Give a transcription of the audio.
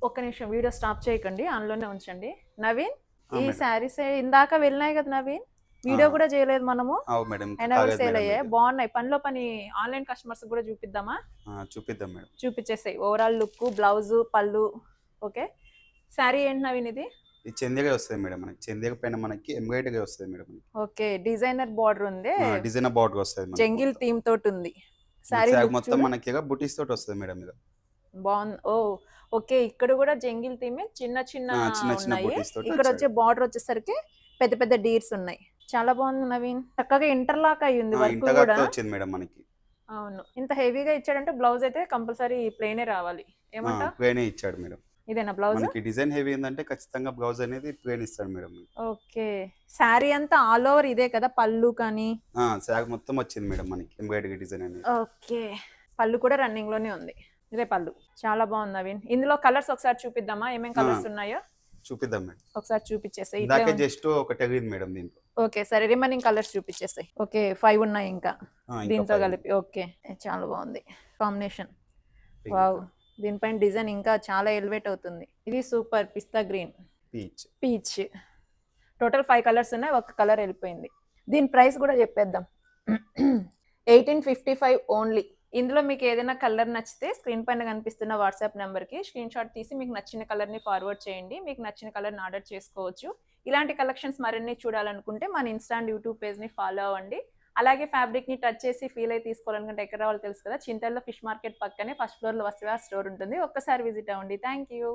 ఒక్క నిమిషం video stop చేయకండి. ఆన్‌లోనే ఉంచండి. నవీన్, ఆ! ఈ మేడం. శారీసే ఇందాక వెళ్ళినాయి కదా నవీన్! ఆ! వీడియో కూడా చేయలేదు మనము. అవు మేడం. ఇంకా అయినా కూడా కాలేదు సేల్ మేడం అయ్యాయి. ఇది. బాగున్నాయి. పనిలో పని ఆన్‌లైన్ కస్టమర్స్‌కి కూడా చూపిద్దామా? చూపిద్దాం మేడం. చూపించేసేయి. ఓవరాల్ లుక్, బ్లౌజ్, పళ్ళు. ఓకే. శారీ ఏంటి నవీన్ ఇది? ఇది చందేరి వస్తది మేడం మనకి. చందేరి పైన మనకి ఎంబ్రాయిడరీ వస్తది మేడం మనకి. ఓకే. డిజైనర్ బార్డర్ ఉంది. డిజైనర్ బార్డర్ వస్తది మనకి జంగిల్ మొత్తం. థీమ్ తోటి ఉంది. మనకి శారీ శారీ లుక్ మొత్తం చూడు. మనకి ఇగ బుటీస్ తోటి వస్తది మేడం ఇగ. బాగుంది. ఓహ్! ఓకే. ఇక్కడ కూడా జంగిల్ థీమే చిన్న చిన్న చిన్న చిన్న ఉన్నాయి. బుటీస్ తోటి ఇక్కడ వచ్చాడు. వచ్చే బార్డర్ వచ్చేసరికి పెద్ద పెద్ద డీర్స్ ఉన్నాయి. చాలా బాగుంది నవీన్. చక్కగా ఇంటర్లాక్ అయ్యి ఉంది వర్క్ కూడా. ఇంటగాక్‌తో వచ్చింది మేడం మనకి. అవును. ఇంత హెవీగా ఇచ్చాడంటే బ్లౌజ్ అయితే కంపల్సరీ ప్లెయినే రావాలి. ఏమంటావ్? ప్లెయినే ఇచ్చాడు మేడం. ఇదేనా బ్లౌజ్? మనకి డిజైన్ హెవీ ఏందంటే ఖచ్చితంగా బ్లౌజ్ అనేది ప్లెయిన్ ఇస్తాడు మేడం. ఓకే. శారీ అంతా ఆల్ ఓవర్ ఇదే కదా పళ్ళు కానీ? శారీ మొత్తం వచ్చింది మేడం మనకి ఎంబ్రాయిడరీ డిజైన్ అనేది. ఓకే. పళ్ళు కూడా రన్నింగ్ లోనే ఉంది. ఇదే పళ్ళు. చాలా బాగుంది నవీన్. ఇందులో కలర్స్ ఒకసారి చూపిద్దామా? ఏమేం కలర్స్ ఉన్నాయో చూపిద్దాం మేడం. ఒకసారి చూపించేసేయ్. ఇట్లే ఇందాకే జస్ట్ ఒకటి తగిలింది మేడం దీంట్లో. ఓకే. సరే రిమైనింగ్ కలర్స్ చూపించేసేయ్. ఓకే. 5 ఉన్నాయి ఇంకా. ఇంకా దీంతో 5 కలిపి. ఓకే. చాలా బాగుంది కాంబినేషన్. Pink, wow! దీనిపైన డిజైన్ ఇంకా చాలా ఎలివేట్ అవుతుంది. ఇది super pista green, peach. Peach. Total 5 colours ఉన్నాయి. ఒక కలర్ వెళ్ళిపోయింది. దీని ప్రైస్ కూడా చెప్పేద్దాం. 1855 ఓన్లీ. ఇందులో మీకు ఏదైనా కలర్ నచ్చితే స్క్రీన్ పైన కనిపిస్తున్న వాట్సాప్ నెంబర్కి స్క్రీన్ షాట్ తీసి మీకు నచ్చిన కలర్ని ఫార్వర్డ్ చేయండి. మీకు నచ్చిన కలర్ని ఆర్డర్ చేసుకోవచ్చు. ఇలాంటి కలెక్షన్స్ మరిన్ని చూడాలనుకుంటే మన ఇన్స్టా అండ్ యూట్యూబ్ పేజ్ని ఫాలో అవ్వండి. అలాగే ఫ్యాబ్రిక్ని టచ్ చేసి ఫీల్ అయి తీసుకోవాలనుకుంటే ఎక్కడ రావాలో తెలుసు కదా. చింతల్లో ఫిష్ మార్కెట్ పక్కనే ఫస్ట్ ఫ్లోర్లో వస్త్రవిహార్ స్టోర్ ఉంటుంది. ఒక్కసారి విజిట్ అవ్వండి. Thank you.